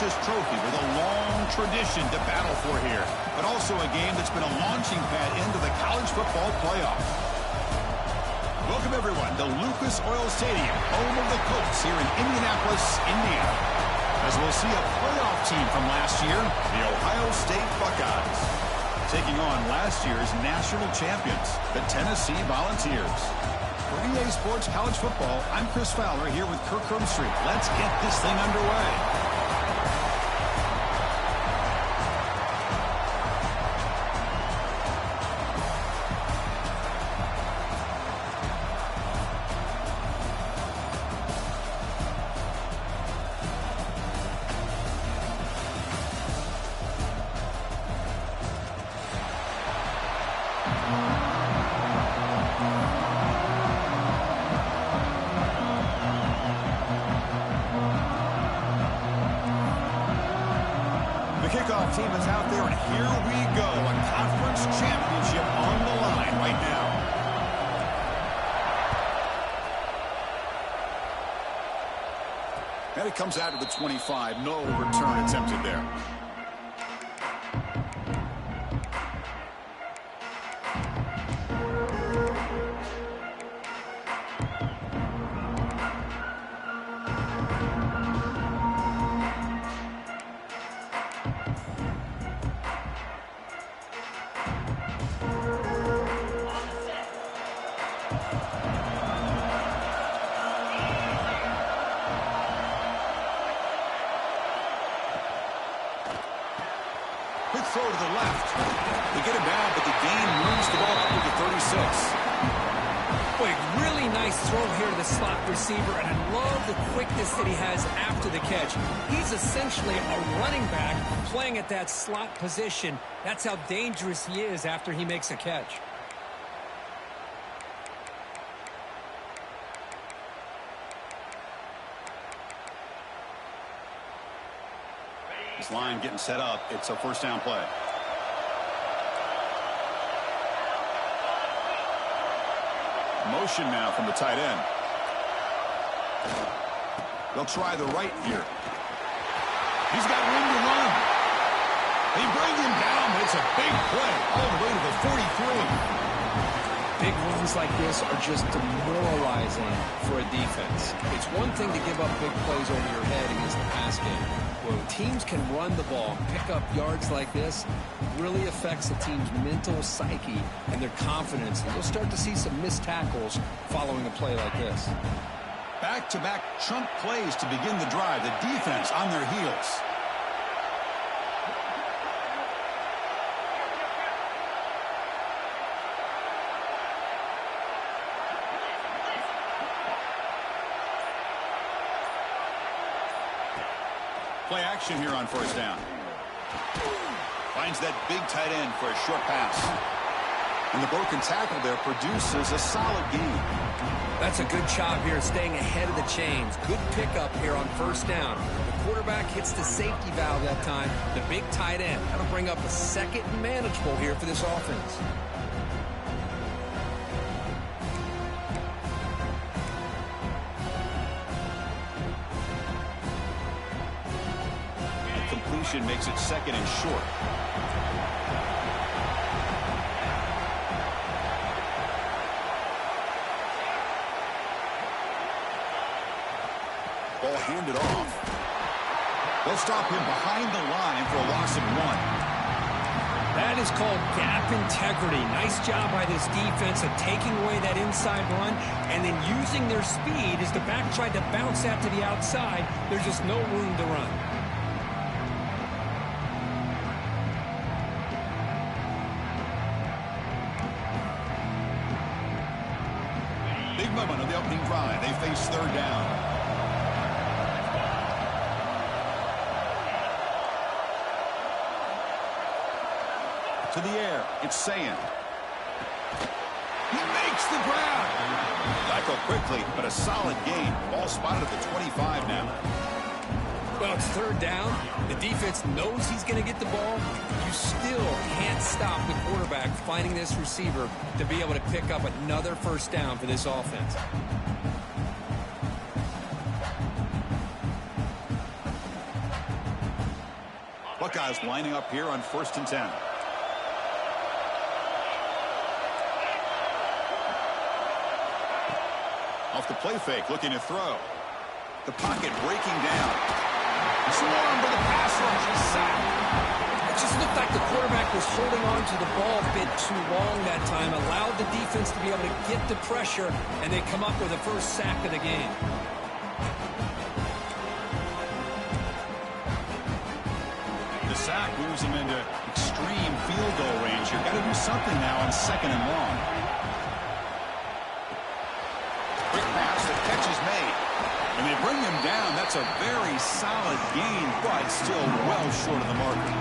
prestigious trophy with a long tradition to battle for here, but also a game that's been a launching pad into the college football playoff. Welcome, everyone, to Lucas Oil Stadium, home of the Colts here in Indianapolis, Indiana, as we'll see a playoff team from last year, the Ohio State Buckeyes, taking on last year's national champions, the Tennessee Volunteers. For EA Sports College Football, I'm Chris Fowler here with Kirk Herbstreit. Let's get this thing underway. Kickoff team is out there, and here we go. A conference championship on the line right now. And it comes out to the 25. No return attempted there. Quick throw to the left. They get it down, but the gain moves the ball up to the 36. Boy, really nice throw here to the slot receiver, and I love the quickness that he has after the catch. He's essentially a running back playing at that slot position. That's how dangerous he is after he makes a catch. This line getting set up. It's a first down play. Motion now from the tight end. They'll try the right here. He's got room to run. They bring him down, but it's a big play all the way to the 43. Big runs like this are just demoralizing for a defense. It's one thing to give up big plays over your head against the pass game. When teams can run the ball, pick up yards like this, it really affects the team's mental psyche and their confidence. And you'll start to see some missed tackles following a play like this. Back-to-back chunk plays to begin the drive. The defense on their heels. Play action here on first down. Finds that big tight end for a short pass. And the broken tackle there produces a solid gain. That's a good job here staying ahead of the chains. Good pickup here on first down. The quarterback hits the safety valve that time. The big tight end. That'll bring up a second and manageable here for this offense. Makes it second and short. Ball handed off. They'll stop him behind the line for a loss of 1. That is called gap integrity. Nice job by this defense of taking away that inside run and then using their speed as the back tried to bounce that to the outside. There's just no room to run. Big moment of the opening drive. They face third down. To the air. It's Sayin. He makes the grab. Tackle quickly, but a solid gain. Ball spotted at the 25 now. Well, it's third down. The defense knows he's going to get the ball. You still can't stop the quarterback finding this receiver to be able to pick up another first down for this offense. Buckeyes lining up here on 1st and 10. Off the play fake, looking to throw. The pocket breaking down. Swarm for the pass rush. A sack. It just looked like the quarterback was holding on to the ball a bit too long that time, allowed the defense to be able to get the pressure, and they come up with the first sack of the game. The sack moves him into extreme field goal range. You've got to do something now on 2nd and long. Quick pass, the catch is made. And they bring him down. That's a very solid gain, but still well short of the marker.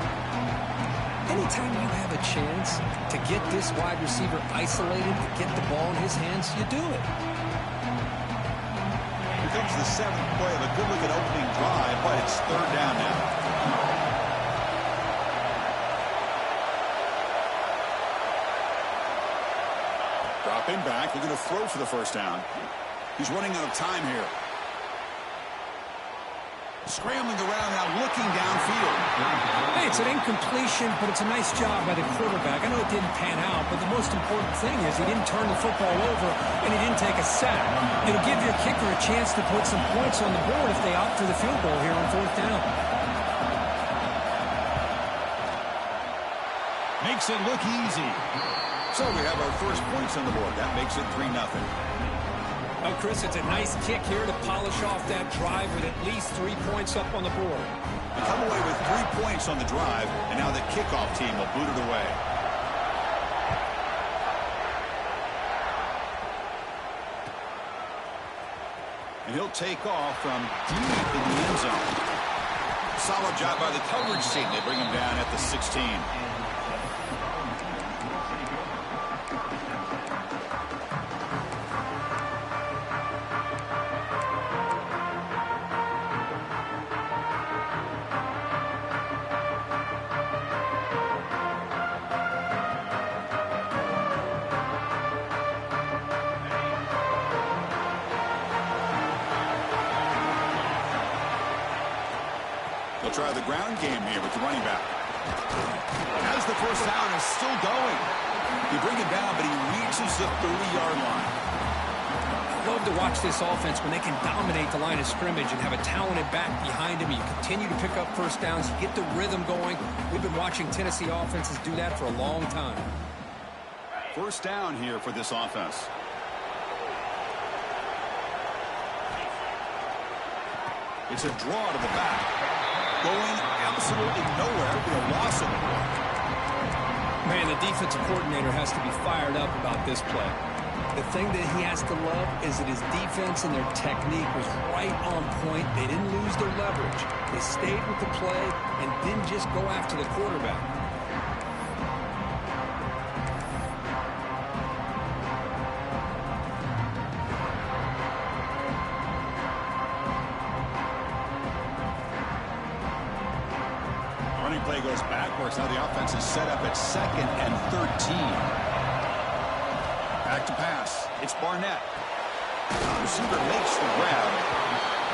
Anytime you have a chance to get this wide receiver isolated, to get the ball in his hands, you do it. Here comes the 7th play of a good-looking opening drive, but it's 3rd down now. Dropping back, looking to throw for the 1st down. He's running out of time here. Scrambling around now, looking downfield. Hey, it's an incompletion, but it's a nice job by the quarterback. I know it didn't pan out, but the most important thing is he didn't turn the football over and he didn't take a sack. It'll give your kicker a chance to put some points on the board if they opt for the field goal here on 4th down. Makes it look easy. So we have our first points on the board. That makes it 3-0. Oh, Chris, it's a nice kick here to polish off that drive with at least 3 points up on the board. They come away with 3 points on the drive, and now the kickoff team will boot it away. And he'll take off from deep in the end zone. Solid job by the coverage team. They bring him down at the 16. They'll try the ground game here with the running back. As the 1st down is still going. You bring him down, but he reaches the 30-yard line. I love to watch this offense when they can dominate the line of scrimmage and have a talented back behind him. You continue to pick up 1st downs, you get the rhythm going. We've been watching Tennessee offenses do that for a long time. 1st down here for this offense. It's a draw to the back. Going absolutely nowhere with a loss of the ball. Man, the defensive coordinator has to be fired up about this play. The thing that he has to love is that his defense and their technique was right on point. They didn't lose their leverage. They stayed with the play and didn't just go after the quarterback. Play goes backwards. Now the offense is set up at 2nd and 13. Back to pass. It's Barnett. The receiver makes the grab,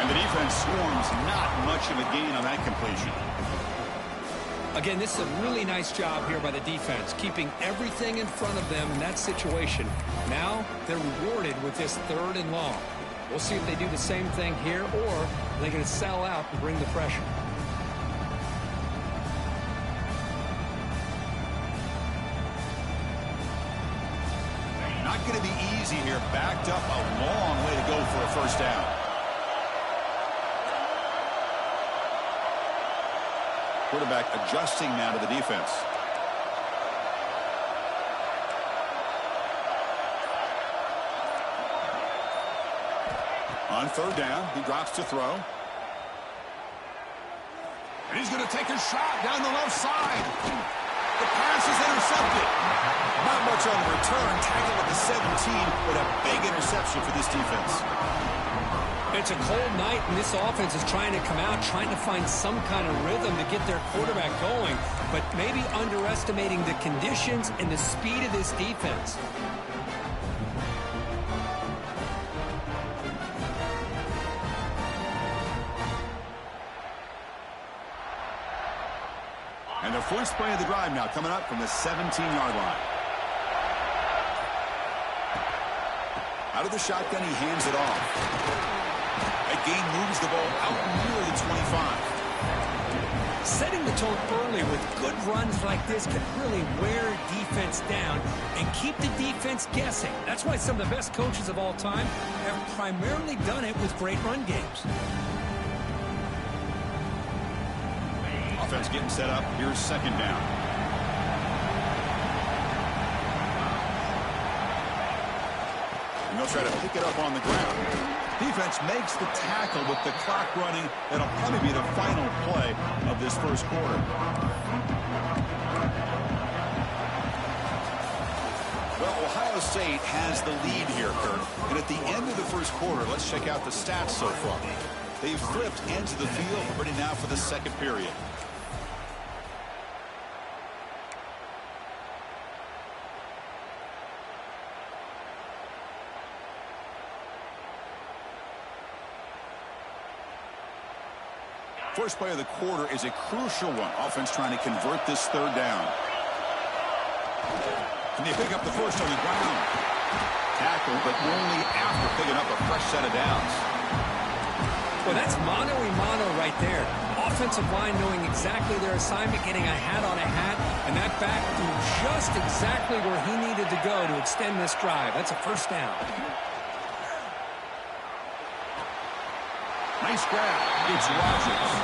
and the defense swarms. Not much of a gain on that completion. Again, this is a really nice job here by the defense, keeping everything in front of them in that situation. Now they're rewarded with this 3rd and long. We'll see if they do the same thing here, or they're going to sell out and bring the pressure. Not going to be easy here. Backed up a long way to go for a 1st down. Quarterback adjusting now to the defense. On 3rd down, he drops to throw. And he's going to take a shot down the left side. The pass is intercepted. Not much on the return. Tackled at the 17, but a big interception for this defense. It's a cold night, and this offense is trying to come out, trying to find some kind of rhythm to get their quarterback going, but maybe underestimating the conditions and the speed of this defense. And the first play of the drive now coming up from the 17-yard line. Out of the shotgun, he hands it off. That gain moves the ball out near the 25. Setting the tone early with good runs like this can really wear defense down and keep the defense guessing. That's why some of the best coaches of all time have primarily done it with great run games. Offense getting set up. Here's second down. And they'll try to pick it up on the ground. Defense makes the tackle with the clock running. That'll probably be the final play of this first quarter. Well, Ohio State has the lead here, Kurt. And at the end of the first quarter, let's check out the stats so far. They've flipped into the field, ready now for the second period. First play of the quarter is a crucial one. Offense trying to convert this third down. Can they pick up the first on the ground? Tackle, but only after picking up a fresh set of downs. Well, that's mano-a-mano right there. Offensive line knowing exactly their assignment, getting a hat on a hat, and that back threw just exactly where he needed to go to extend this drive. That's a first down. Nice grab. It's Rodgers.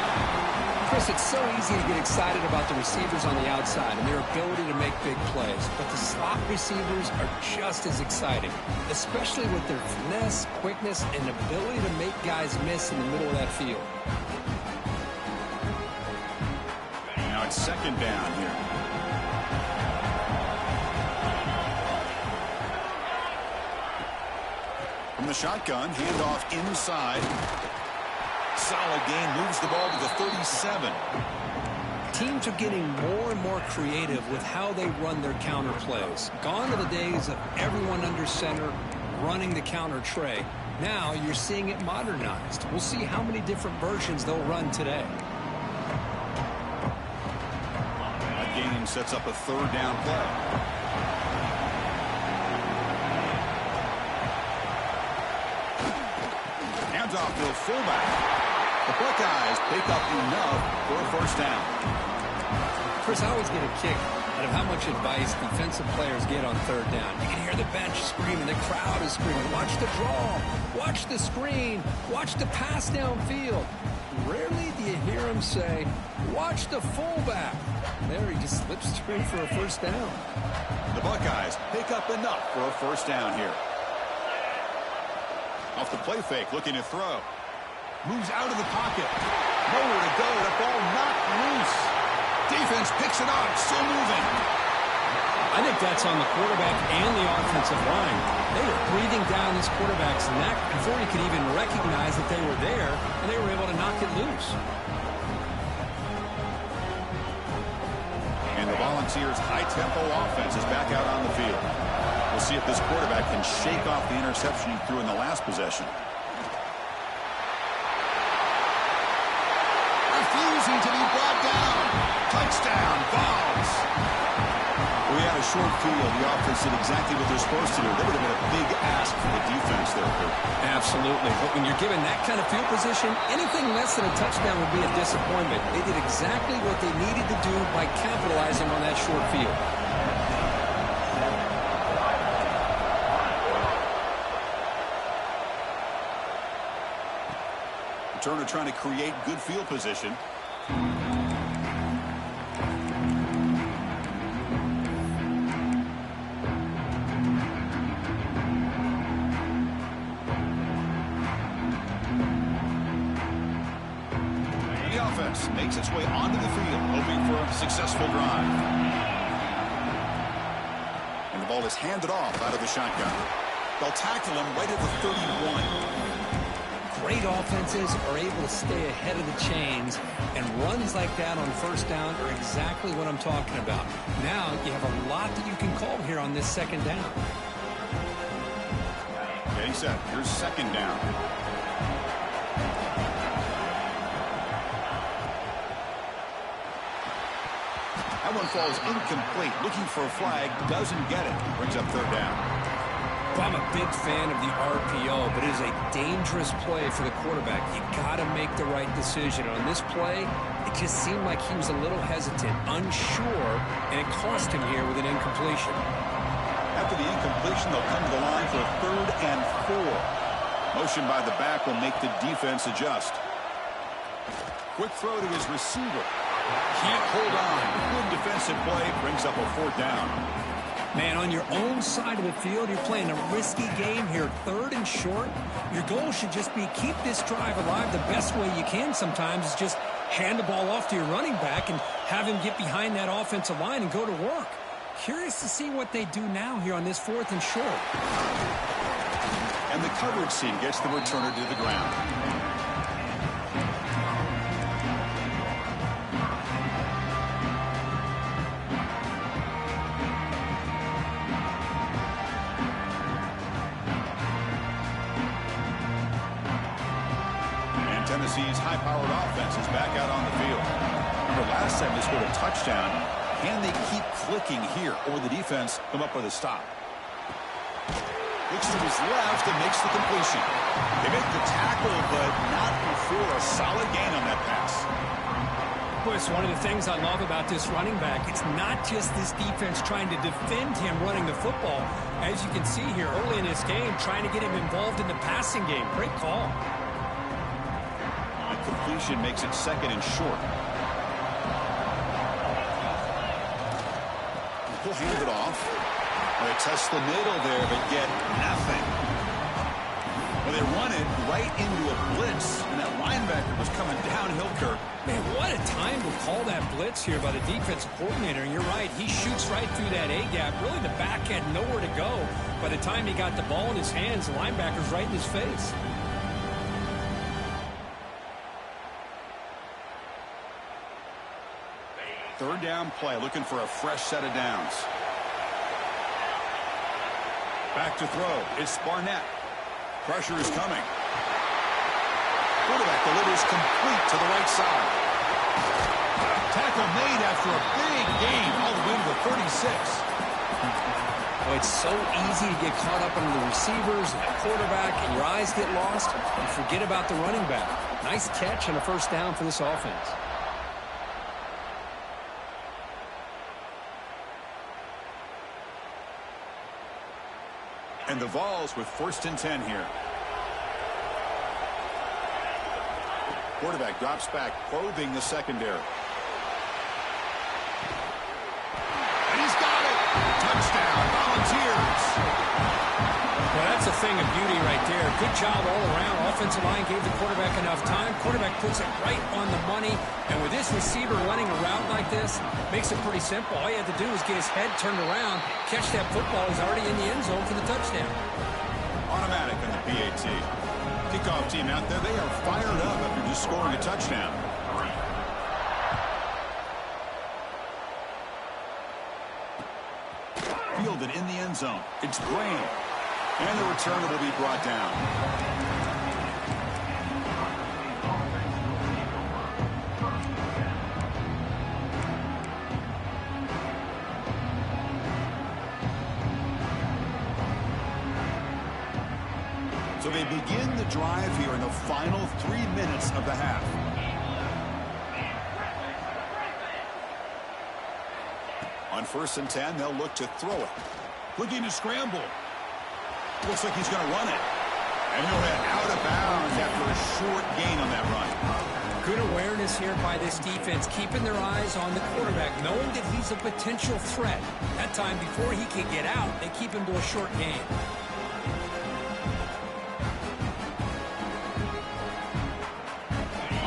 Chris, it's so easy to get excited about the receivers on the outside and their ability to make big plays. But the slot receivers are just as exciting, especially with their finesse, quickness, and ability to make guys miss in the middle of that field. Now it's second down here. From the shotgun, handoff inside. Solid gain, moves the ball to the 37. Teams are getting more and more creative with how they run their counter plays. Gone are the days of everyone under center running the counter tray. Now you're seeing it modernized. We'll see how many different versions they'll run today. That gain sets up a third down play. Hands off to a fullback. The Buckeyes pick up enough for a first down. Chris, I always get a kick out of how much advice defensive players get on third down. You can hear the bench screaming, the crowd is screaming, watch the draw, watch the screen, watch the pass downfield. Rarely do you hear them say, watch the fullback. There he just slips through for a first down. The Buckeyes pick up enough for a first down here. Off the play fake, looking to throw. Moves out of the pocket. Nowhere to go. The ball knocked loose. Defense picks it up. Still moving. I think that's on the quarterback and the offensive line. They were breathing down this quarterback's neck before he could even recognize that they were there, and they were able to knock it loose. And the Volunteers' high-tempo offense is back out on the field. We'll see if this quarterback can shake off the interception he threw in the last possession. Refusing to be brought down. Touchdown, Vols. We had a short field. The offense did exactly what they're supposed to do. That would have been a big ask for the defense there, Kurt. Absolutely. But when you're given that kind of field position, anything less than a touchdown would be a disappointment. They did exactly what they needed to do by capitalizing on that short field. Turner trying to create good field position. The offense makes its way onto the field, hoping for a successful drive. And the ball is handed off out of the shotgun. They'll tackle him right at the 31. Great offenses are able to stay ahead of the chains, and runs like that on first down are exactly what I'm talking about. Now you have a lot that you can call here on this second down. Getting set. Here's second down. That one falls incomplete. Looking for a flag, doesn't get it. Brings up third down. Well, I'm a big fan of the RPO, but it is a dangerous play for the quarterback. You got to make the right decision. On this play, it just seemed like he was a little hesitant, unsure, and it cost him here with an incompletion. After the incompletion, they'll come to the line for a 3rd and 4. Motion by the back will make the defense adjust. Quick throw to his receiver. Can't hold on. Good defensive play. Brings up a 4th down. Man, on your own side of the field, you're playing a risky game here. 3rd and short. Your goal should just be keep this drive alive the best way you can sometimes is just hand the ball off to your running back and have him get behind that offensive line and go to work. Curious to see what they do now here on this 4th and short. And the coverage team gets the returner to the ground. Tennessee's high-powered offense is back out on the field. Remember, last time they scored a touchdown. Can they keep clicking here, or the defense come up with a stop? Looks to his left and makes the completion. They make the tackle, but not before a solid gain on that pass. Boy, it's one of the things I love about this running back. It's not just this defense trying to defend him running the football. As you can see here early in this game, trying to get him involved in the passing game. Great call. Completion makes it 2nd and short. He'll hand it off. They test the middle there, but get nothing. Well, they run it right into a blitz, and that linebacker was coming downhill, Kirk. Man, what a time to call that blitz here by the defensive coordinator. And you're right, he shoots right through that A-gap. Really, the back had nowhere to go. By the time he got the ball in his hands, the linebacker's right in his face. Third down play, looking for a fresh set of downs. Back to throw. It's Barnett. Pressure is coming. Quarterback delivers complete to the right side. Tackle made after a big gain, all the way to the 36. Well, it's so easy to get caught up in the receivers and the quarterback, and your eyes get lost, and forget about the running back. Nice catch and a 1st down for this offense. And the Vols with 1st and 10 here. Quarterback drops back, probing the secondary. And he's got it! Touchdown, Volunteers! Well, that's a thing of beauty right there. Good job all around. Offensive line gave the quarterback enough time. Quarterback puts it right on the money. And with this receiver running a route like this, makes it pretty simple. All you have to do is get his head turned around, catch that football. He's already in the end zone for the touchdown. Automatic on the PAT. Kickoff team out there, they are fired up after just scoring a touchdown. Fielded in the end zone. It's Brain. And the returner will be brought down. So they begin the drive here in the final 3 minutes of the half. On 1st and 10, they'll look to throw it. Looking to scramble. Looks like he's going to run it. And he'll head out of bounds after a short gain on that run. Good awareness here by this defense, keeping their eyes on the quarterback, knowing that he's a potential threat. That time before he can get out, they keep him to a short gain.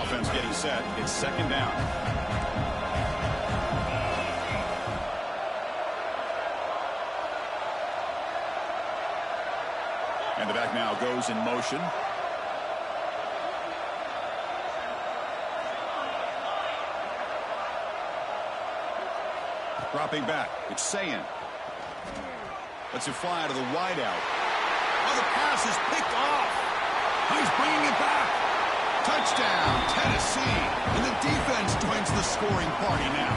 Offense getting set. It's 2nd down. And the back now goes in motion. Dropping back. It's Sayin. Lets it fly to the wideout. Oh, the pass is picked off. He's bringing it back. Touchdown, Tennessee. And the defense joins the scoring party now.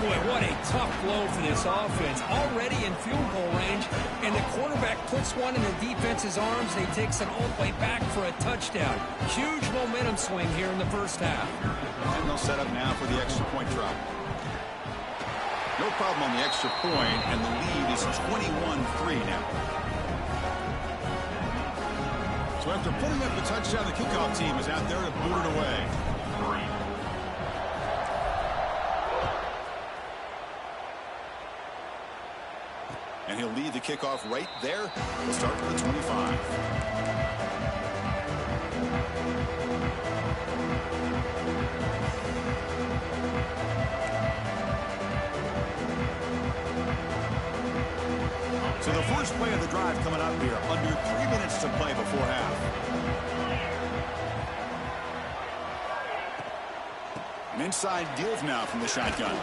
Boy, what a tough blow for this offense. Already in field goal range, and the quarterback puts one in the defense's arms, and he takes it all the way back for a touchdown. Huge momentum swing here in the first half. And they'll set up now for the extra point drop. No problem on the extra point, and the lead is 21-3 now. So after putting up the touchdown, the kickoff team is out there to boot it away. And he'll lead the kickoff right there. We'll start with the 25. So the first play of the drive coming up here. Under 3 minutes to play before half. An inside give now from the shotgun.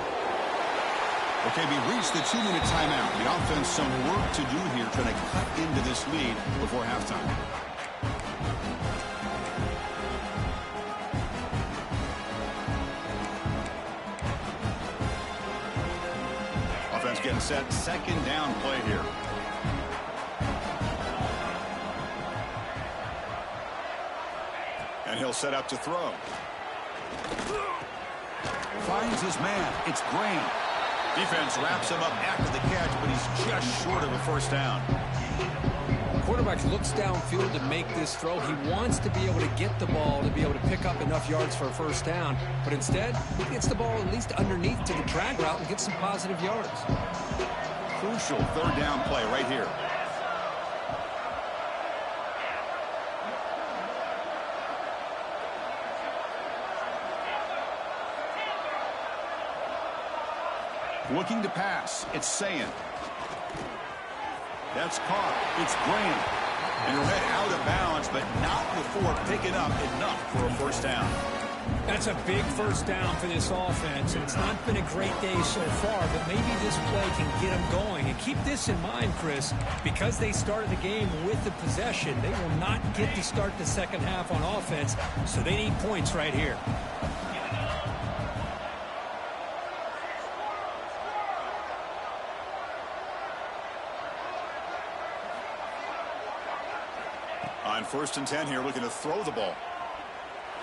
Okay, we reached the 2-minute timeout. The offense some work to do here trying to cut into this lead before halftime. Offense getting set. Second down play here. And he'll set up to throw. Finds his man. It's Graham. Defense wraps him up after the catch, but he's just short of a first down. Quarterback looks downfield to make this throw. He wants to be able to get the ball to be able to pick up enough yards for a first down, but instead he gets the ball at least underneath to the drag route and gets some positive yards. Crucial third down play right here. Looking to pass. It's Sayin. That's caught. It's Graham. And he'll head out of bounds, but not before picking up enough for a first down. That's a big first down for this offense. And it's not been a great day so far, but maybe this play can get them going. And keep this in mind, Chris, because they started the game with the possession, they will not get to start the second half on offense, so they need points right here. On 1st and 10 here, looking to throw the ball.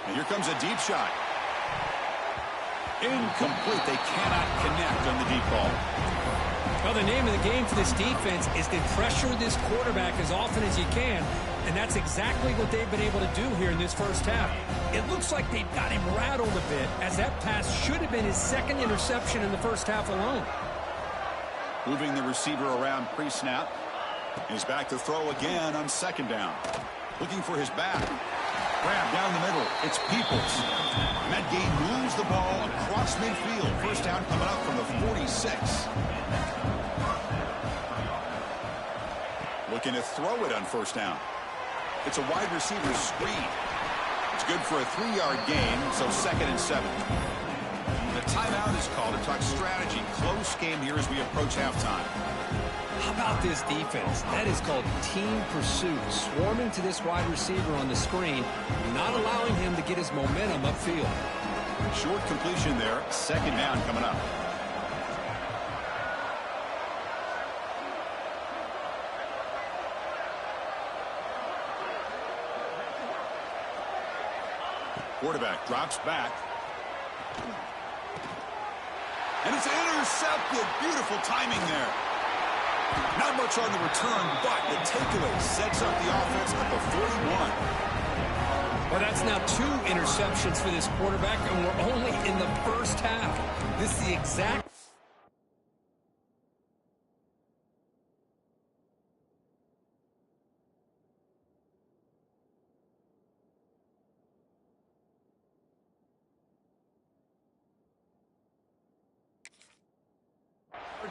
And here comes a deep shot. Incomplete. They cannot connect on the deep ball. Well, the name of the game for this defense is to pressure this quarterback as often as you can, and that's exactly what they've been able to do here in this first half. It looks like they've got him rattled a bit, as that pass should have been his second interception in the first half alone. Moving the receiver around pre-snap. He's back to throw again on second down. Looking for his back. Grab down the middle. It's Peoples. And that game moves the ball across midfield. First down coming up from the 46. Looking to throw it on first down. It's a wide receiver screen. It's good for a 3-yard gain, so 2nd and 7. The timeout is called to talk strategy. Close game here as we approach halftime. How about this defense? That is called team pursuit. Swarming to this wide receiver on the screen, not allowing him to get his momentum upfield. Short completion there. Second down coming up. Quarterback drops back. And it's intercepted. Beautiful timing there. Not much on the return, but the takeaway sets up the offense at the 41. Well, that's now 2 interceptions for this quarterback, and we're only in the first half. This is the exact...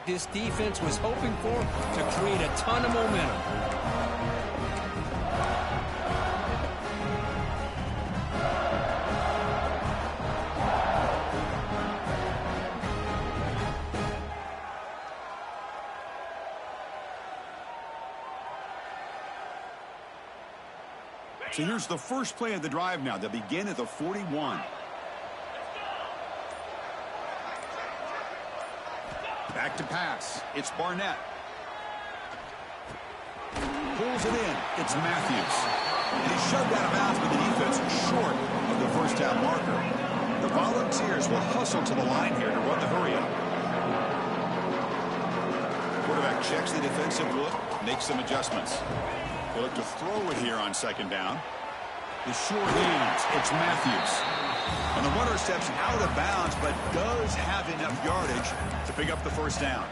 this defense was hoping for to create a ton of momentum. So here's the first play of the drive now. They'll begin at the 41. Back to pass. It's Barnett. Pulls it in. It's Matthews. And he's shoved out of bounds, but the defense short of the first down marker. The Volunteers will hustle to the line here to run the hurry-up. Quarterback checks the defensive look, makes some adjustments. They look to throw it here on second down. The short hands. It's Matthews. And the runner steps out of bounds, but does have enough yardage to pick up the first down.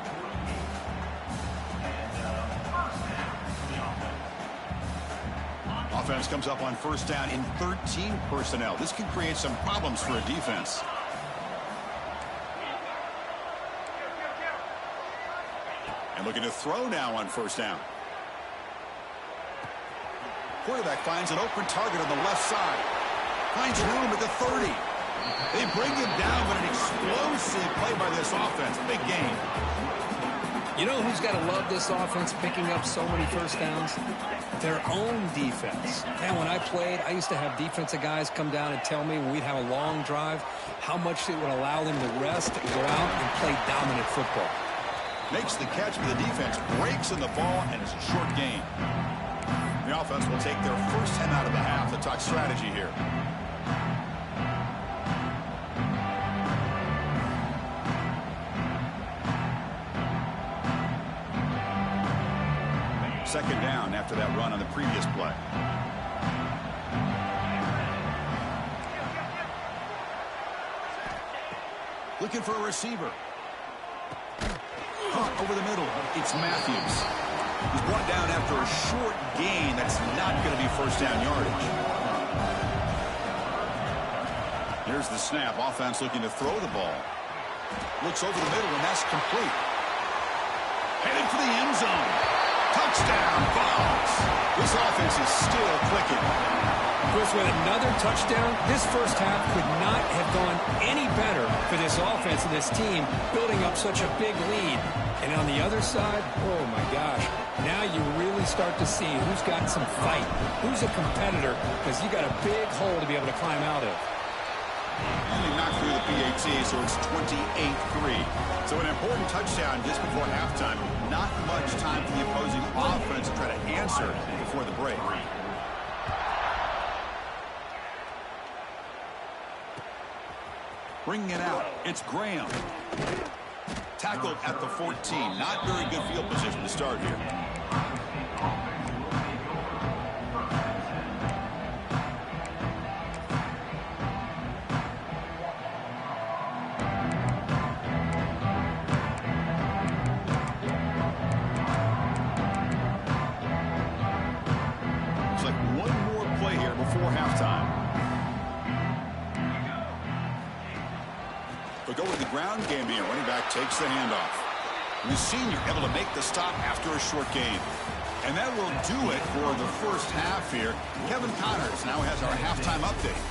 Offense comes up on first down in 13 personnel. This can create some problems for a defense. And looking to throw now on first down. Quarterback finds an open target on the left side. Finds room at the 30. They bring him down, but an explosive play by this offense. Big game. You know who's got to love this offense picking up so many first downs? Their own defense. And when I played, I used to have defensive guys come down and tell me when we'd have a long drive how much it would allow them to rest and go out and play dominant football. Makes the catch for the defense, breaks in the ball, and it's a short gain. The offense will take their first 10 out of the half to talk strategy here. Second down after that run on the previous play. Looking for a receiver. Over the middle. It's Matthews. He's brought down after a short gain. That's not going to be first down yardage. Here's the snap. Offense looking to throw the ball. Looks over the middle, and that's complete. Headed for the end zone. Touchdown, Vols. This offense is still clicking. Chris, with another touchdown, this first half could not have gone any better for this offense and this team, building up such a big lead. And on the other side, oh my gosh, now you really start to see who's got some fight, who's a competitor, because you got a big hole to be able to climb out of. Only knocked through the PAT, so it's 28-3. So an important touchdown just before halftime. Not much time for the opposing offense to try to answer before the break. Bringing it out, it's Graham. Tackled at the 14. Not very good field position to start here. Looks like one more play here before halftime. But go with the ground game here. Running back takes the handoff. And the senior able to make the stop after a short gain. And that will do it for the first half here. Kevin Connors now has our halftime update.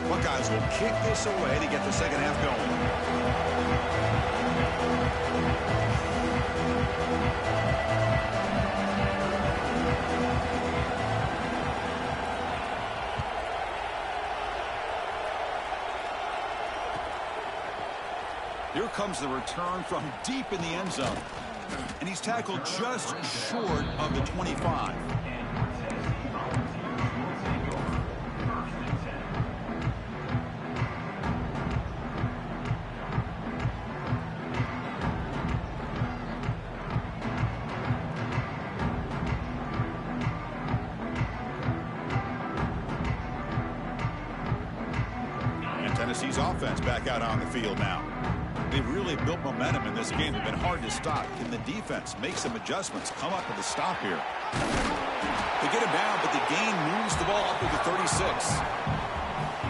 Buckeyes will kick this away to get the second half going. Here comes the return from deep in the end zone. And he's tackled just short of the 25. Tennessee's offense back out on the field now. They've really built momentum in this game. They've been hard to stop. Can the defense make some adjustments? Come up with a stop here. They get him down, but the gain moves the ball up to the 36.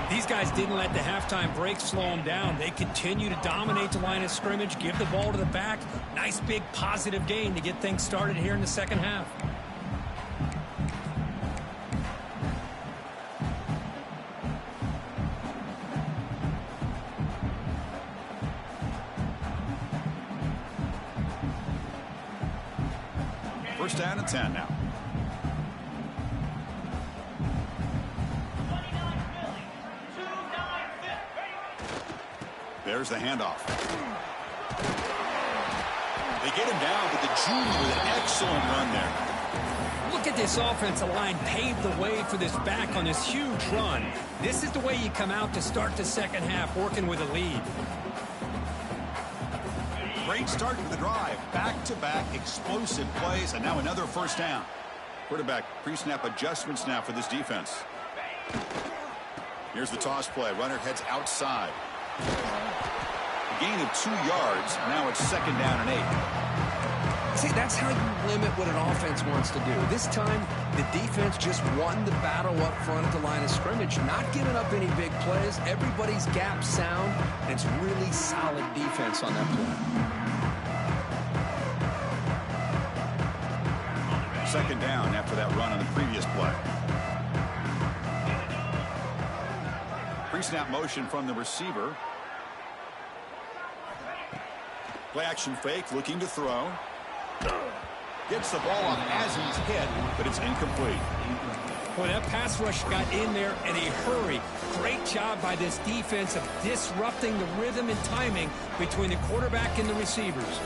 These guys didn't let the halftime break slow them down. They continue to dominate the line of scrimmage, give the ball to the back. Nice big positive gain to get things started here in the second half. First down and 10 now. There's the handoff. They get him down, but the junior with an excellent run there. Look at this offensive line pave the way for this back on this huge run. This is the way you come out to start the second half, working with a lead. Great start to the drive. Back-to-back explosive plays, and now another first down. Quarterback pre-snap adjustments now for this defense. Here's the toss play. Runner heads outside. A gain of 2 yards. Now it's second down and 8. See, that's how you limit what an offense wants to do. This time, the defense just won the battle up front at the line of scrimmage, not giving up any big plays. Everybody's gap sound, and it's really solid defense on that play. Second down after that run on the previous play. Pre-snap motion from the receiver. Play action fake, looking to throw. Gets the ball off as he's hit, but it's incomplete. Boy, that pass rush got in there in a hurry. Great job by this defense of disrupting the rhythm and timing between the quarterback and the receivers.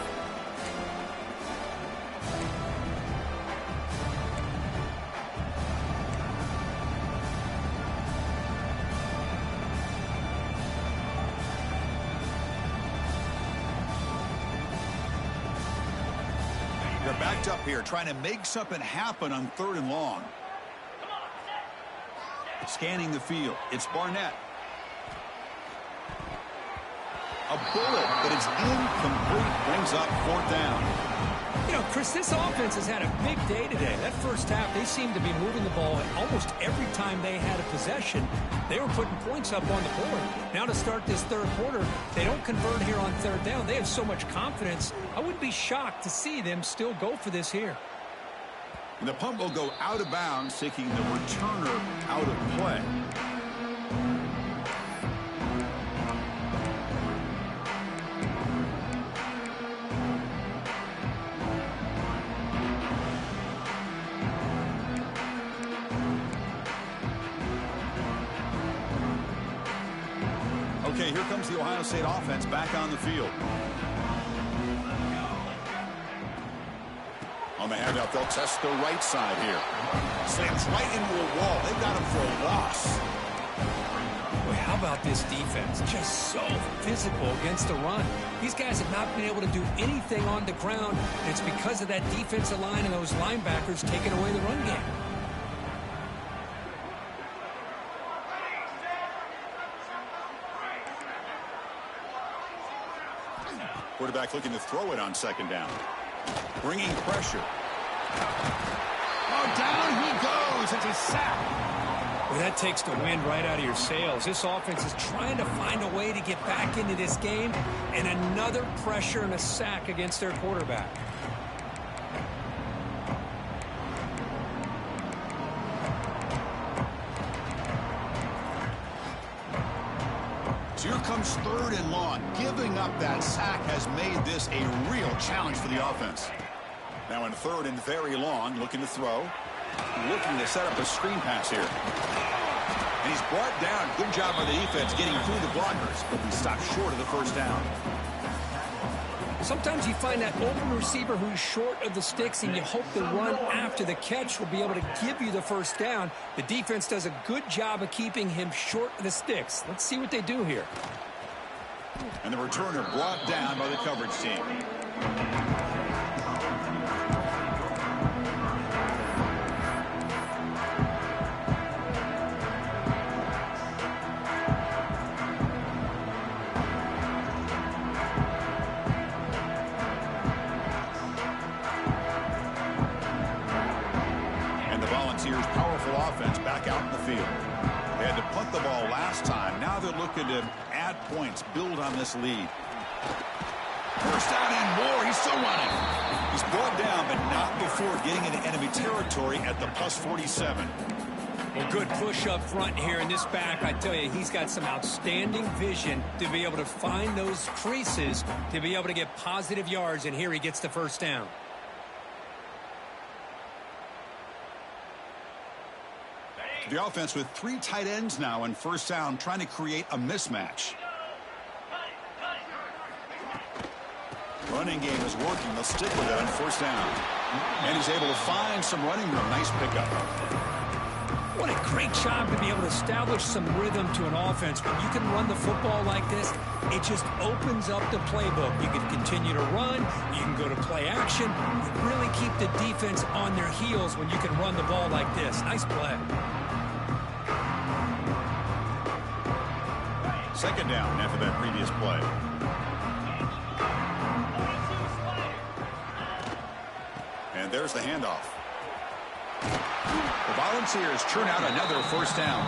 They're backed up here, trying to make something happen on 3rd and long. Scanning the field, it's Barnett. A bullet, but it's incomplete. Brings up 4th down. You know, Chris, this offense has had a big day today. That first half, they seemed to be moving the ball almost every time they had a possession. They were putting points up on the board. Now to start this 3rd quarter, they don't convert here on 3rd down. They have so much confidence. I wouldn't be shocked to see them still go for this here. And the punt will go out of bounds, taking the returner out of play. Okay, here comes the Ohio State offense back on the field. On the handout, they'll test the right side here. Slams right into a wall. They've got him for a loss. Boy, how about this defense? Just so physical against the run. These guys have not been able to do anything on the ground, and it's because of that defensive line and those linebackers taking away the run game. Quarterback looking to throw it on 2nd down. Bringing pressure. Oh, down he goes. It's a sack. Well, that takes the wind right out of your sails. This offense is trying to find a way to get back into this game, and another pressure and a sack against their quarterback. So here comes 3rd and long. Giving up that sack has made this a real challenge for the offense. Now in 3rd and very long, looking to throw. Looking to set up a screen pass here. And he's brought down. Good job by the defense getting through the blockers, but he stopped short of the first down. Sometimes you find that open receiver who's short of the sticks, and you hope the run after the catch will be able to give you the first down. The defense does a good job of keeping him short of the sticks. Let's see what they do here. And the returner brought down by the coverage team. Powerful offense back out in the field. They had to punt the ball last time. Now they're looking to add points, build on this lead. First down and more. He's still running. He's brought down, but not before getting into enemy territory at the +47. Well, good push up front here in this back. I tell you, he's got some outstanding vision to be able to find those creases, to be able to get positive yards, and here he gets the first down. The offense with 3 tight ends now in first down, trying to create a mismatch. Running game is working. They'll stick with it on first down. And he's able to find some running room. Nice pickup. What a great job to be able to establish some rhythm to an offense. When you can run the football like this, it just opens up the playbook. You can continue to run. You can go to play action. You really keep the defense on their heels when you can run the ball like this. Nice play. Second down after that previous play. And there's the handoff. The Volunteers churn out another first down.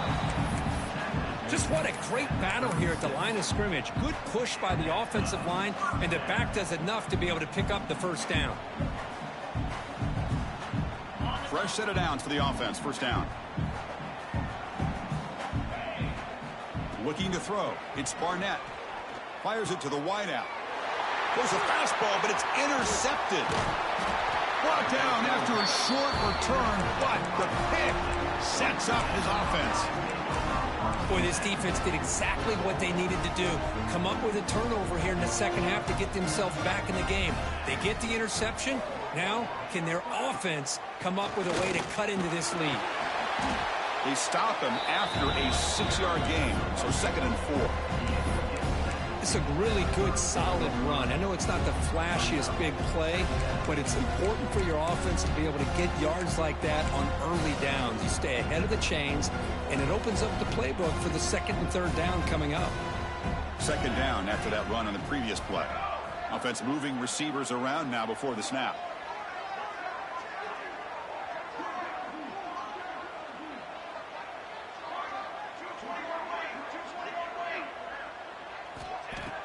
Just what a great battle here at the line of scrimmage. Good push by the offensive line, and the back does enough to be able to pick up the first down. Fresh set of downs for the offense. First down. Looking to throw. It's Barnett. Fires it to the wideout. Goes a fastball, but it's intercepted. Brought down after a short return, but the pick sets up his offense. Boy, this defense did exactly what they needed to do. Come up with a turnover here in the second half to get themselves back in the game. They get the interception. Now, can their offense come up with a way to cut into this lead? They stop him after a 6-yard gain, so second and 4. It's a really good, solid run. I know it's not the flashiest big play, but it's important for your offense to be able to get yards like that on early downs. You stay ahead of the chains, and it opens up the playbook for the second and third down coming up. Second down after that run on the previous play. Offense moving receivers around now before the snap.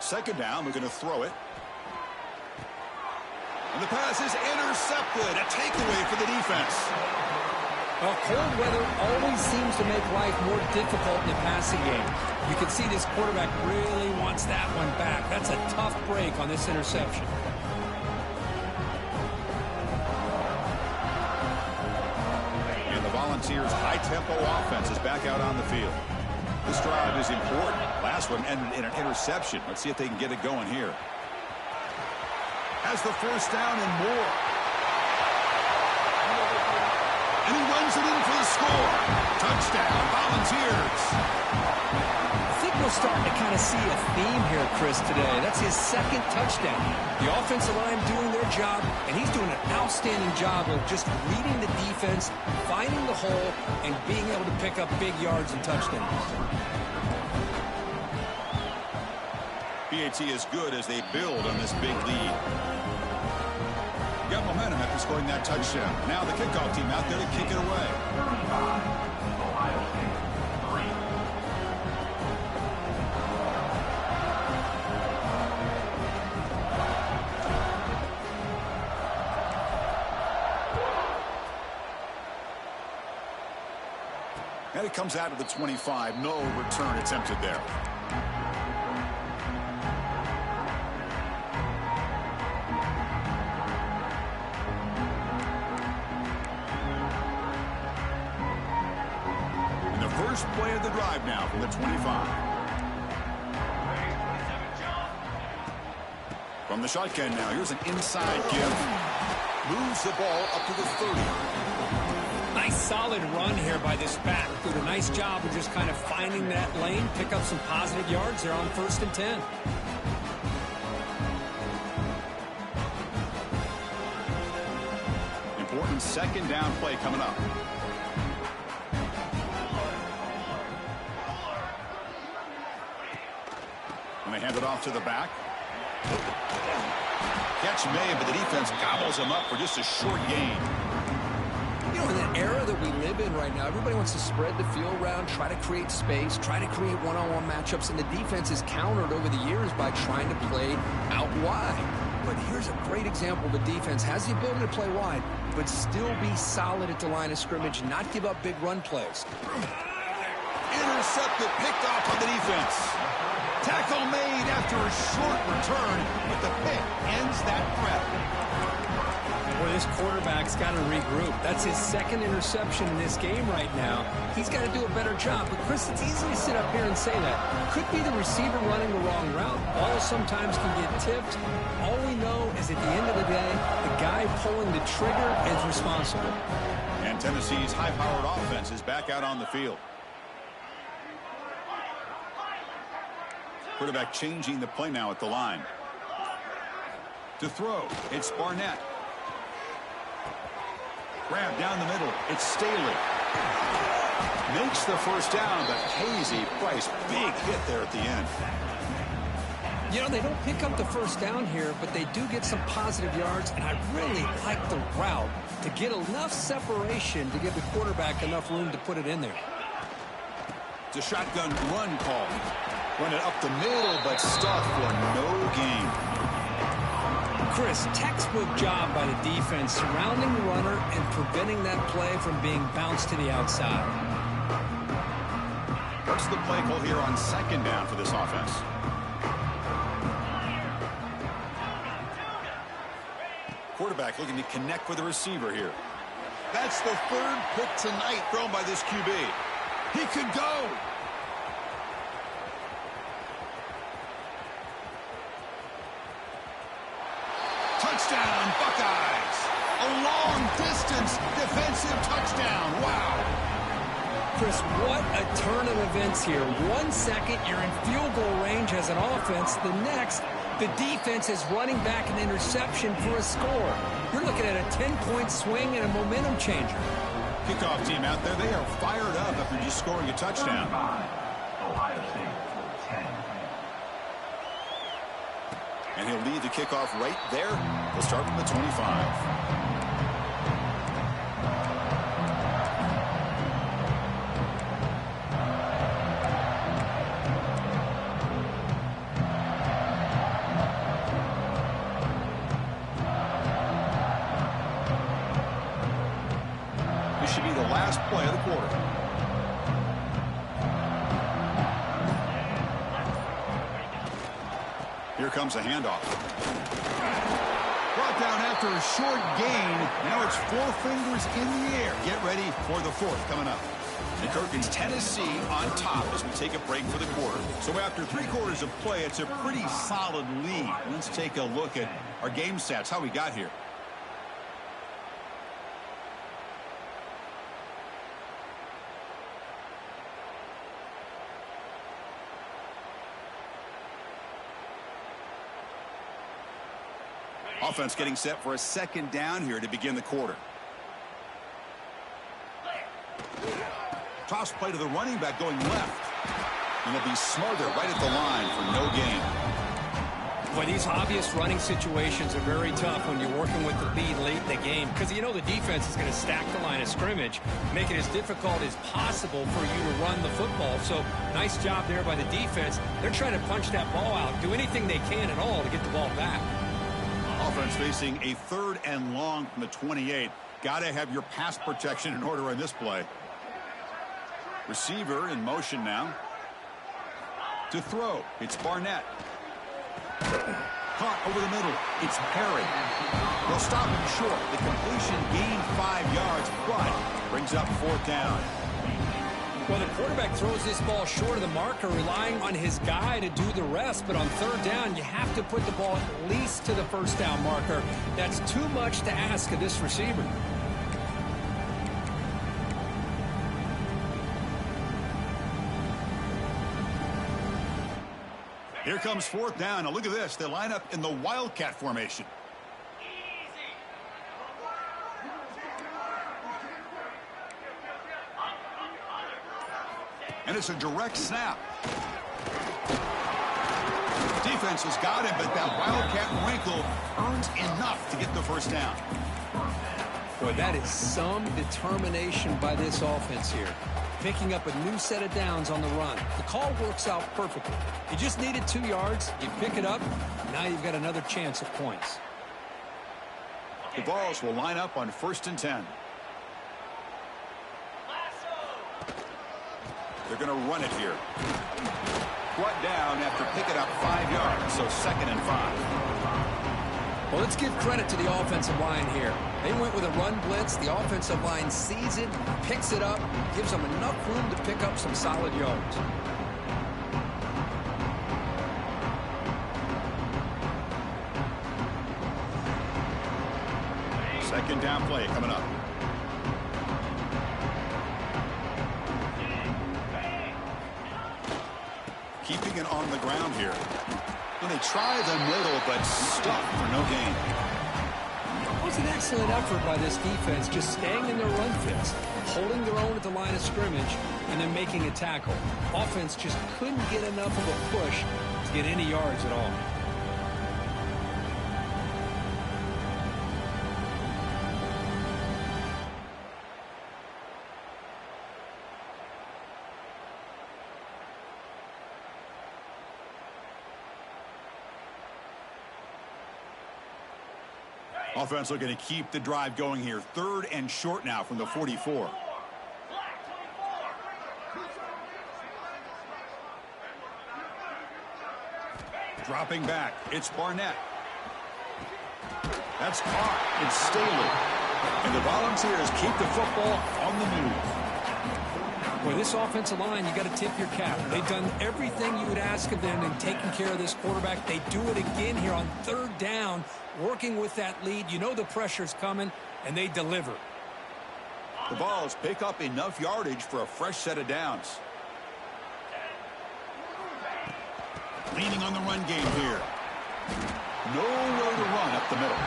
Second down, we're going to throw it. And the pass is intercepted. A takeaway for the defense. Well, cold weather always seems to make life more difficult in the passing game. You can see this quarterback really wants that one back. That's a tough break on this interception. And the Volunteers' high-tempo offense is back out on the field. This drive is important. Last one ended in an interception. Let's see if they can get it going here. Has the first down and more. And he runs it in for the score. Touchdown, Volunteers. I think we're starting to kind of see a theme here, Chris, today. That's his second touchdown. The offensive line doing their job, and he's doing an outstanding job of just reading the defense, finding the hole, and being able to pick up big yards and touchdowns. PAT is good as they build on this big lead. Got momentum after scoring that touchdown. Now the kickoff team out there to kick it away. And it comes out of the 25. No return attempted there. And the first play of the drive now from the 25. From the shotgun now, here's an inside give. Moves the ball up to the 30. Nice solid run here by this back. Did a nice job of just kind of finding that lane, pick up some positive yards there on 1st and 10. Important second down play coming up. And they hand it off to the back. Catch made, but the defense gobbles him up for just a short gain. You know, in the era that we live in right now, everybody wants to spread the field around, try to create space, try to create one-on-one matchups, and the defense is countered over the years by trying to play out wide. But here's a great example of a defense has the ability to play wide, but still be solid at the line of scrimmage, not give up big run plays. Intercepted, picked off on the defense. Tackle made after a short return, but the pick ends that threat. Well, this quarterback's got to regroup. That's his second interception in this game right now. He's got to do a better job. But, Chris, it's easy to sit up here and say that. Could be the receiver running the wrong route. Ball sometimes can get tipped. All we know is at the end of the day, the guy pulling the trigger is responsible. And Tennessee's high-powered offense is back out on the field. Quarterback changing the play now at the line. To throw, it's Barnett. Grab down the middle, it's Staley. Makes the first down, but Casey Price, big hit there at the end. You know, they don't pick up the first down here, but they do get some positive yards, and I really like the route to get enough separation to give the quarterback enough room to put it in there. It's a shotgun run call. Run it up the middle, but stuck for no gain. Chris, textbook job by the defense surrounding the runner and preventing that play from being bounced to the outside. What's the play call here on second down for this offense? Quarterback looking to connect with the receiver here. That's the third pick tonight thrown by this QB. He could go. Touchdown, Buckeyes. A long-distance defensive touchdown. Wow. Chris, what a turn of events here. 1 second, you're in field goal range as an offense. The next, the defense is running back an interception for a score. You're looking at a 10-point swing and a momentum changer. Kickoff team out there, they are fired up after just scoring a touchdown. Ohio State, 10. And he'll lead the kickoff right there. He'll start from the 25. This should be the last play of the quarter. Here comes a handoff. Brought down after a short gain. Now it's 4 fingers in the air. Get ready for the fourth coming up. And Kirkland's Tennessee on top as we take a break for the quarter. So after 3 quarters of play, it's a pretty solid lead. Let's take a look at our game stats, how we got here. Offense getting set for a second down here to begin the quarter. Toss play to the running back going left. And it'll be Smother right at the line for no gain. Boy, these obvious running situations are very tough when you're working with the lead late in the game because you know the defense is going to stack the line of scrimmage, make it as difficult as possible for you to run the football. So nice job there by the defense. They're trying to punch that ball out, do anything they can at all to get the ball back. Offense facing a 3rd and long from the 28. Got to have your pass protection in order on this play. Receiver in motion now. To throw, it's Barnett. Caught over the middle, it's Perry. They'll stop him short. The completion gained 5 yards, but brings up 4th down. Well, the quarterback throws this ball short of the marker, relying on his guy to do the rest. But on 3rd down, you have to put the ball at least to the 1st down marker. That's too much to ask of this receiver. Here comes 4th down. Now look at this. They line up in the Wildcat formation. And it's a direct snap. Defense has got him, but that Wildcat wrinkle earns enough to get the 1st down. Boy, that is some determination by this offense here. Picking up a new set of downs on the run. The call works out perfectly. You just needed 2 yards. You pick it up. Now you've got another chance at points. The Vols will line up on 1st and 10. They're going to run it here. Brought down after picking up 5 yards, so 2nd and 5. Well, let's give credit to the offensive line here. They went with a run blitz. The offensive line sees it, picks it up, gives them enough room to pick up some solid yards. Second down play coming up. Keeping it on the ground here. And they try the middle, but stuck for no gain. It was an excellent effort by this defense, just staying in their run fits, holding their own at the line of scrimmage, and then making a tackle. Offense just couldn't get enough of a push to get any yards at all. Offense looking to keep the drive going here. 3rd and short now from the 44. Dropping back. It's Barnett. That's caught. It's Staley. And the Volunteers keep the football on the move. Well, this offensive line, you got to tip your cap. They've done everything you would ask of them in taking care of this quarterback. They do it again here on 3rd down, working with that lead. You know the pressure's coming, and they deliver. The Vols pick up enough yardage for a fresh set of downs. Leaning on the run game here. Nowhere to run up the middle.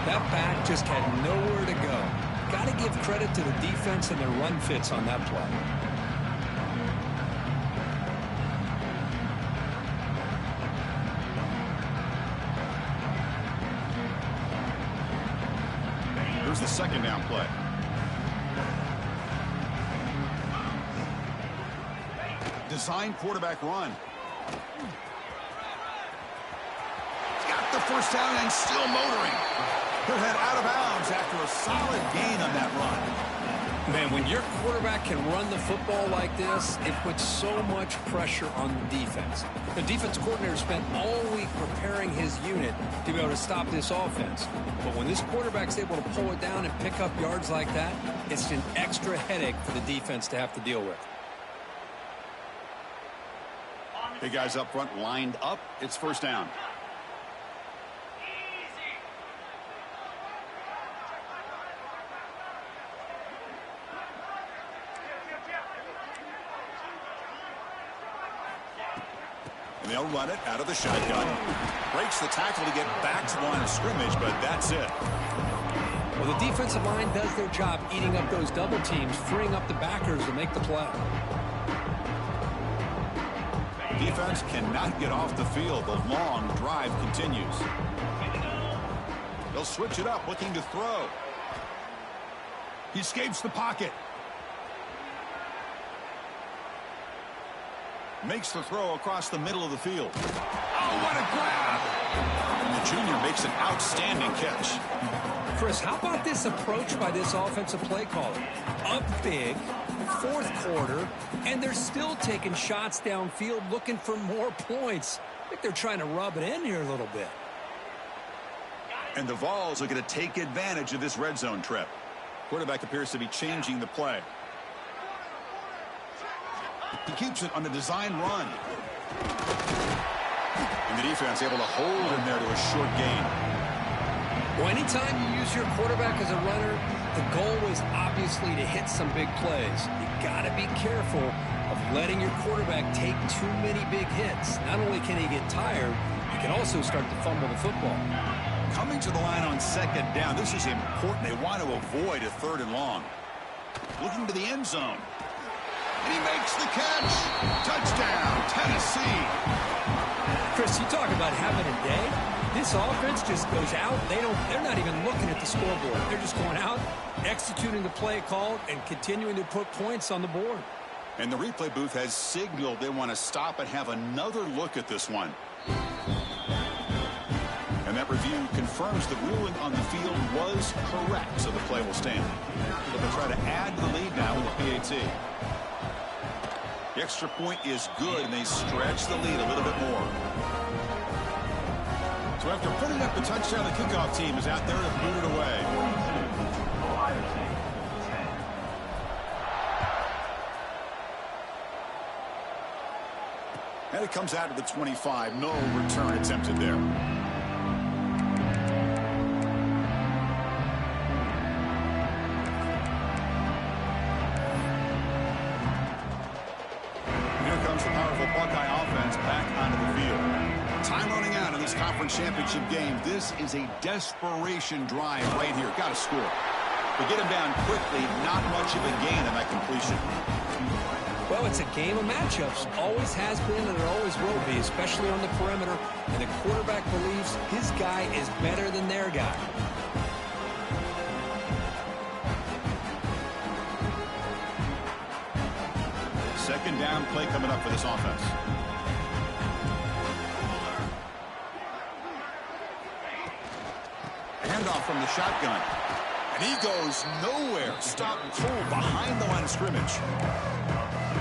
That back just had nowhere to go. Got to give credit to the defense and their run fits on that play. Here's the second down play. Design quarterback run. He's got the first down and still motoring. He'll head out of bounds after a solid gain on that run. Man, when your quarterback can run the football like this, it puts so much pressure on the defense. The defense coordinator spent all week preparing his unit to be able to stop this offense. But when this quarterback's able to pull it down and pick up yards like that, it's an extra headache for the defense to have to deal with. Big guys up front lined up. It's first down. And they'll run it out of the shotgun. Breaks the tackle to get back to the line of scrimmage, but that's it. Well, the defensive line does their job eating up those double teams, freeing up the backers to make the play. Defense cannot get off the field. The long drive continues. They'll switch it up, looking to throw. He escapes the pocket. Makes the throw across the middle of the field. Oh, what a grab! And the junior makes an outstanding catch. Chris, how about this approach by this offensive play caller? Up big, 4th quarter, and they're still taking shots downfield looking for more points. I think they're trying to rub it in here a little bit. And the Vols are going to take advantage of this red zone trip. Quarterback appears to be changing the play. He keeps it on the design run. And the defense able to hold him there to a short gain. Well, anytime you use your quarterback as a runner, the goal is obviously to hit some big plays. You got to be careful of letting your quarterback take too many big hits. Not only can he get tired, he can also start to fumble the football. Coming to the line on second down, this is important. They want to avoid a 3rd and long. Looking to the end zone. And he makes the catch. Touchdown, Tennessee. Chris, you talk about having a day. This offense just goes out. They're not even looking at the scoreboard. They're just going out, executing the play called, and continuing to put points on the board. And the replay booth has signaled they want to stop and have another look at this one. And that review confirms the ruling on the field was correct, so the play will stand. They'll try to add the lead now with the PAT. The extra point is good, and they stretch the lead a little bit more. So after putting up the touchdown, the kickoff team is out there to boot it away. Ohio State, 10. And it comes out to the 25. No return attempted there. Here comes the powerful Buckeye offense back onto the field. Time running out in this conference championship game. This is a desperation drive right here. Got to score. But get him down quickly. Not much of a gain on that completion. Well, it's a game of matchups. Always has been and it always will be, especially on the perimeter. And the quarterback believes his guy is better than their guy. Second down play coming up for this offense. Handoff from the shotgun. And he goes nowhere. Stop and pull behind the line of scrimmage.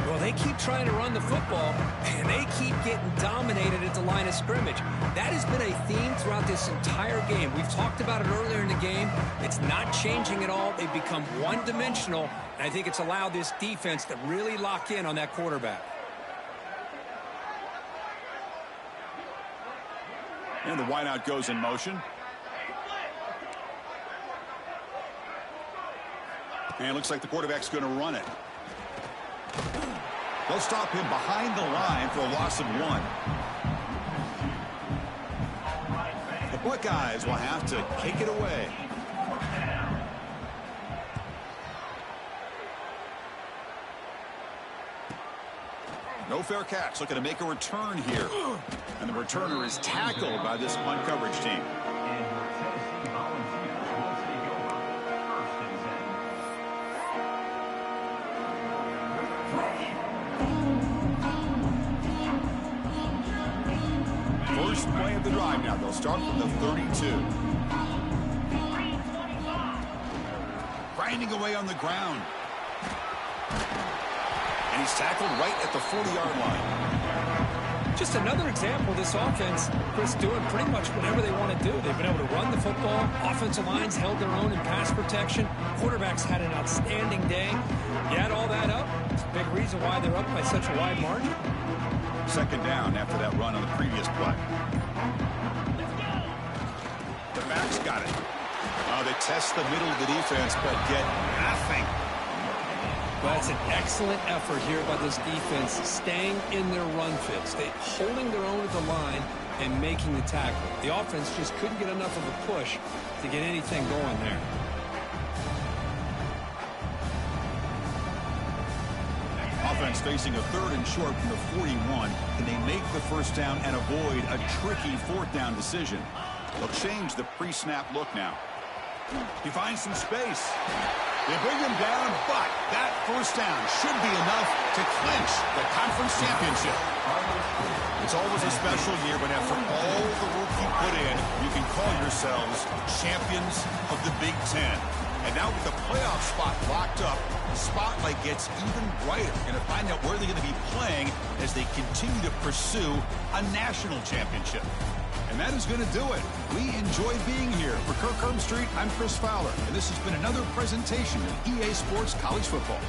Well, they keep trying to run the football, and they keep getting dominated at the line of scrimmage. That has been a theme throughout this entire game. We've talked about it earlier in the game. It's not changing at all. They've become one-dimensional, and I think it's allowed this defense to really lock in on that quarterback. And the wideout goes in motion. And it looks like the quarterback's going to run it. They'll stop him behind the line for a loss of 1. The Buckeyes will have to kick it away. No fair catch. Looking to make a return here. And the returner is tackled by this punt coverage team. And your Tennessee Volunteers will take over. First and 10. First play of the drive now. They'll start from the 32. Grinding away on the ground. And he's tackled right at the 40-yard line. Just another example of this offense, Chris, doing pretty much whatever they want to do. They've been able to run the football. Offensive lines held their own in pass protection. Quarterbacks had an outstanding day. You add all that up, it's a big reason why they're up by such a wide margin. Second down after that run on the previous play. The back's got it. Oh, they test the middle of the defense, but get nothing. Well, that's an excellent effort here by this defense, staying in their run fits. They holding their own at the line and making the tackle. The offense just couldn't get enough of a push to get anything going there. Offense facing a 3rd and short from the 41. Can they make the first down and avoid a tricky 4th down decision? They'll change the pre-snap look now. He finds some space. They bring him down, but that first down should be enough to clinch the conference championship. It's always a special year, but after all the work you put in, you can call yourselves champions of the Big Ten. And now with the playoff spot locked up, the spotlight gets even brighter. Going to find out where they're going to be playing as they continue to pursue a national championship. And that is going to do it. We enjoy being here. For Kirk Street, I'm Chris Fowler, and this has been another presentation of EA Sports College Football.